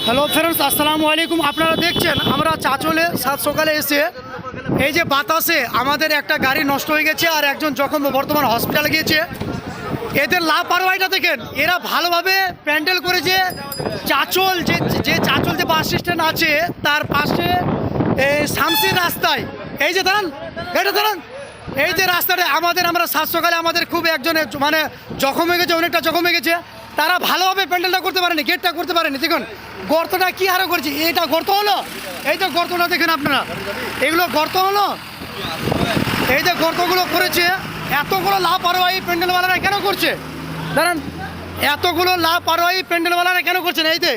Hello friends, আসসালামু আলাইকুম। আপনারা দেখছেন আমরা চাচলে সাত সকালে এসে এই যে বাতাসে আমাদের একটা গাড়ি নষ্ট হয়ে গেছে আর একজন জখম বর্তমান হসপিটালে গিয়েছে। এদের লাপরওয়াহিটা দেখেন, এরা ভালোভাবে প্যান্ডেল করেছে। চাচল যে চাচল যে বাস স্ট্যান্ড আছে তার পাশে শামসির রাস্তায় এই যে দাঁড়ান, এটা দাঁড়ান, এই যে রাস্তাটা আমরা সাত সকালে আমাদের খুব একজনের মানে জখম হয়ে গেছে, অনেকটা জখম হয়ে গেছে। তারা ভালোভাবে প্যান্ডেলটা করতে পারেনি, গেটটা করতে পারেনি। দেখুন গর্তটা কি হারে করেছে, এটা গর্ত হলো, এই যে গর্তটা দেখেন আপনারা, এগুলো গর্ত হলো, এই যে গর্তগুলো করেছে। এতগুলো লাপরওয়াহি প্যান্ডেলওয়ালারা কেন করছে দাঁড়ান, এতগুলো লাপরওয়াহি প্যান্ডেলওয়ালারা কেন করছেন? এই যে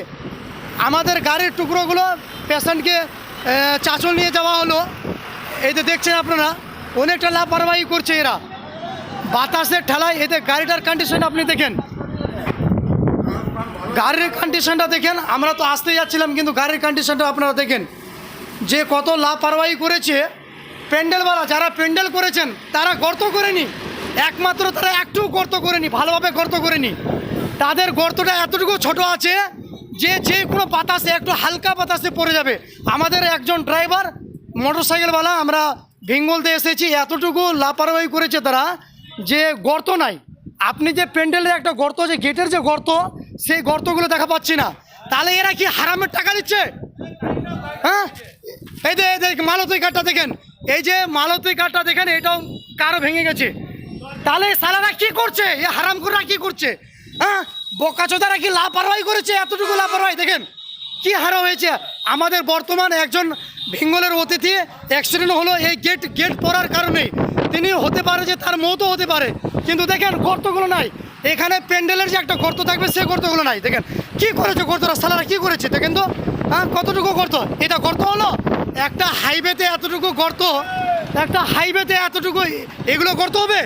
আমাদের গাড়ির টুকরোগুলো পেশেন্টকে চাচল নিয়ে যাওয়া হলো, এই যে দেখছেন আপনারা অনেকটা লাপরওয়াহি করছে এরা বাতাসের ঠেলায়। এতে গাড়িটার কন্ডিশন আপনি দেখেন, গাড়ির কন্ডিশনটা দেখেন। আমরা তো আসতে যাচ্ছিলাম কিন্তু গাড়ির কন্ডিশনটা আপনারা দেখেন যে কত লাপরওয়াহি করেছে প্যান্ডেলওয়ালা। যারা প্যান্ডেল করেছেন তারা গর্ত করেনি, একমাত্র তারা একটু গর্ত করেনি, ভালোভাবে গর্ত করেনি। তাদের গর্তটা এতটুকু ছোট আছে যে কোনো বাতাসে, একটু হালকা বাতাসে পড়ে যাবে। আমাদের একজন ড্রাইভার মোটরসাইকেলওয়ালা, আমরা বেঙ্গলতে এসেছি, এতটুকু লাপরওয়াহি করেছে তারা যে গর্ত নাই। আপনি যে প্যান্ডেলের একটা গর্ত, যে গেটের যে গর্ত, সেই গর্তগুলো দেখা পাচ্ছি না। তাহলে এরা কি হারামের টাকা দিচ্ছে? হ্যাঁ, এই যে মালতী কাঠটা দেখেন, এই যে মালতী কাঠটা দেখেন, এটাও কারো ভেঙে গেছে। তাহলে সালারা কি করছে, এ হারামখোররা কি করছে? হ্যাঁ, বোকাচোদারা কি লাপরওয়াহি করেছে? এতটুকু লাপরওয়াহি দেখেন কি হারা হয়েছে। আমাদের বর্তমান একজন বেঙ্গলের অতিথি অ্যাক্সিডেন্ট হলো এই গেট পড়ার কারণেই। তিনি হতে পারে যে তার মৌতও হতে পারে, কিন্তু দেখেন গর্তগুলো নাই। এখানে প্যান্ডেলের যে একটা গর্ত থাকবে সেই গর্তগুলো নাই। দেখেন কি করেছে গর্তরা, সালারা কি করেছে দেখেন তো। হ্যাঁ, কতটুকু গর্ত, এটা গর্ত হলো? একটা হাইওয়েতে এতটুকু গর্ত, একটা হাইওয়েতে এতটুকু, এগুলো গর্ত হবে?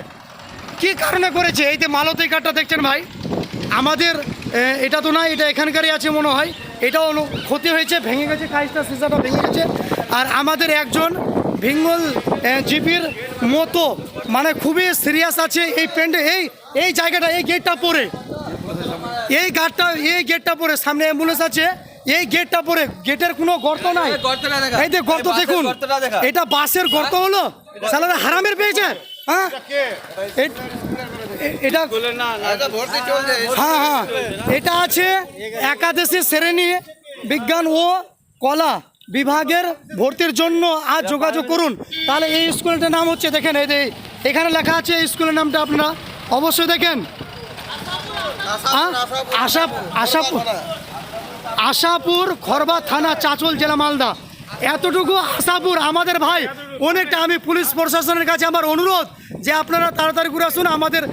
কি কারণে করেছে? এই যে মালতী কাঠটা দেখছেন ভাই, আমাদের এটা তো না, এটা এখানকারই আছে মনে হয়। এটাও ক্ষতি হয়েছে, ভেঙে গেছে, কাজটা সিসাটা ভেঙে গেছে। আর আমাদের একজন বেঙ্গল জিপির মতো মানে খুবই সিরিয়াস আছে এই প্যান্ডেল, এই জায়গাটা, এই গেটটা পরে, এই গেটটা পরে সামনে অ্যাম্বুলেন্স আছে, এই গেটটা পরে, গেটের কোনো গর্ত নাই। এই যে গর্ত দেখুন, এটা বাসের গর্ত হলো? সালারা হারামের পেয়েছে। হ্যাঁ, এটা হ্যাঁ, এটা আছে একাদশী শ্রেণী বিজ্ঞান ও কলা বিভাগের ভর্তির জন্য আজ যোগাযোগ করুন। তাহলে এই স্কুলটার নাম হচ্ছে, দেখেন এই যে এখানে লেখা আছে এই স্কুলের নামটা আপনারা অবশ্যই দেখেন, আশাপুর খরবা থানা, চাচল জেলা, মালদা। এতটুকু আশাপুর আমাদের ভাই অনেকটা। আমি পুলিশ প্রশাসনের কাছে আমার অনুরোধ যে আপনারা তাড়াতাড়ি করে আসুন। আমাদের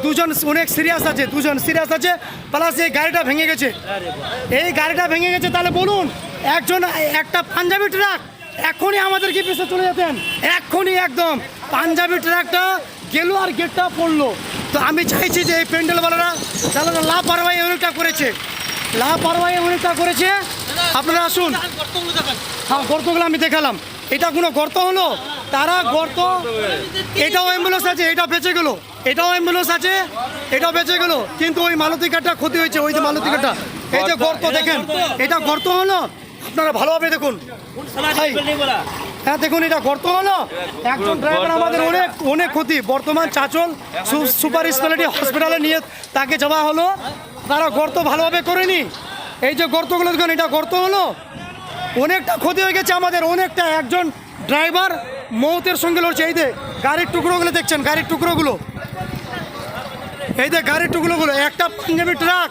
দুজন অনেক সিরিয়াস আছে, প্লাস এই গাড়িটা ভেঙে গেছে, তাহলে বলুন একটা পাঞ্জাবি ট্রাক এখনই আমাদেরকে পিছিয়ে চলে যেতেন, এখনই একদম পাঞ্জাবি ট্রাকটা গেল আর গেটটা পড়লো। তো আমি চাইছি যে এই প্যান্ডেলওয়ালারা যারা লাপরওয়াহি অনেকটা করেছে, আপনারা আসুন। হ্যাঁ, গর্তগুলো আমি দেখালাম, এটা কোনো গর্ত হলো? তারা গর্ত, এটাও অ্যাম্বুলেন্স আছে, এটা বেঁচে গেল, এটাও অ্যাম্বুলেন্স আছে, এটাও বেঁচে গেল, কিন্তু ওই মালতী কাঠটা ক্ষতি হয়েছে। ওই যে মালতী কাঠটা, এই যে গর্ত দেখেন, এটা গর্ত হলো? আপনারা ভালোভাবে দেখুন। হ্যাঁ দেখুন, এটা গর্ত হলো? একজন ড্রাইভার আমাদের অনেক ক্ষতি। বর্তমান চাচল সুপার স্পেশালিটি হসপিটালে নিয়ে তাকে যাওয়া হলো, তারা গর্ত ভালোভাবে করেনি। এই যে গর্তগুলো দেখুন, এটা গর্ত হলো? অনেকটা ক্ষতি হয়ে গেছে আমাদের, অনেকটা। একজন ড্রাইভার মৌতের সঙ্গে লড়ছে। এই যে গাড়ির টুকরোগুলো দেখছেন, গাড়ির টুকরোগুলো, এই যে গাড়ির টুকরোগুলো, একটা পাঞ্জাবি ট্রাক।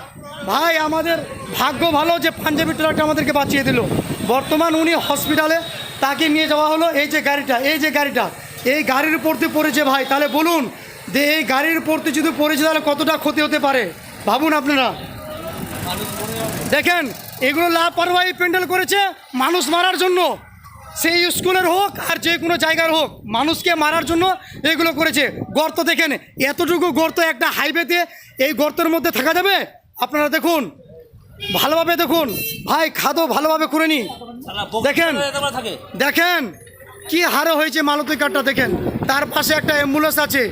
ভাই আমাদের ভাগ্য ভালো যে পাঞ্জাবি ট্রাকটা আমাদেরকে বাঁচিয়ে দিল। বর্তমান উনি হসপিটালে, তাকে নিয়ে যাওয়া হলো। এই যে গাড়িটা, এই গাড়ির উপরতে পড়েছে ভাই। তাহলে বলুন যে এই গাড়ির উপরতে যদি পড়েছে তাহলে কতটা ক্ষতি হতে পারে ভাবুন আপনারা। দেখেন এগুলো লাপরওয়াহি প্যান্ডেল করেছে মানুষ মারার জন্য, সেই স্কুলের হোক আর যে কোনো জায়গার হোক, মানুষকে মারার জন্য এগুলো করেছে। গর্ত দেখেন, এতটুকু গর্ত একটা হাইওয়েতে, এই গর্তের মধ্যে থাকা যাবে? আপনারা দেখুন, ভালোভাবে দেখুন ভাই, খাদো ভালোভাবে করে নি। দেখেন কি হারে হয়েছে মালতী কাঠটা দেখেন, তার পাশে একটা অ্যাম্বুলেন্স আছে।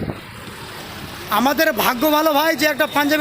আমাদের ভাগ্য ভালো ভাই যে একটা পাঞ্জাবি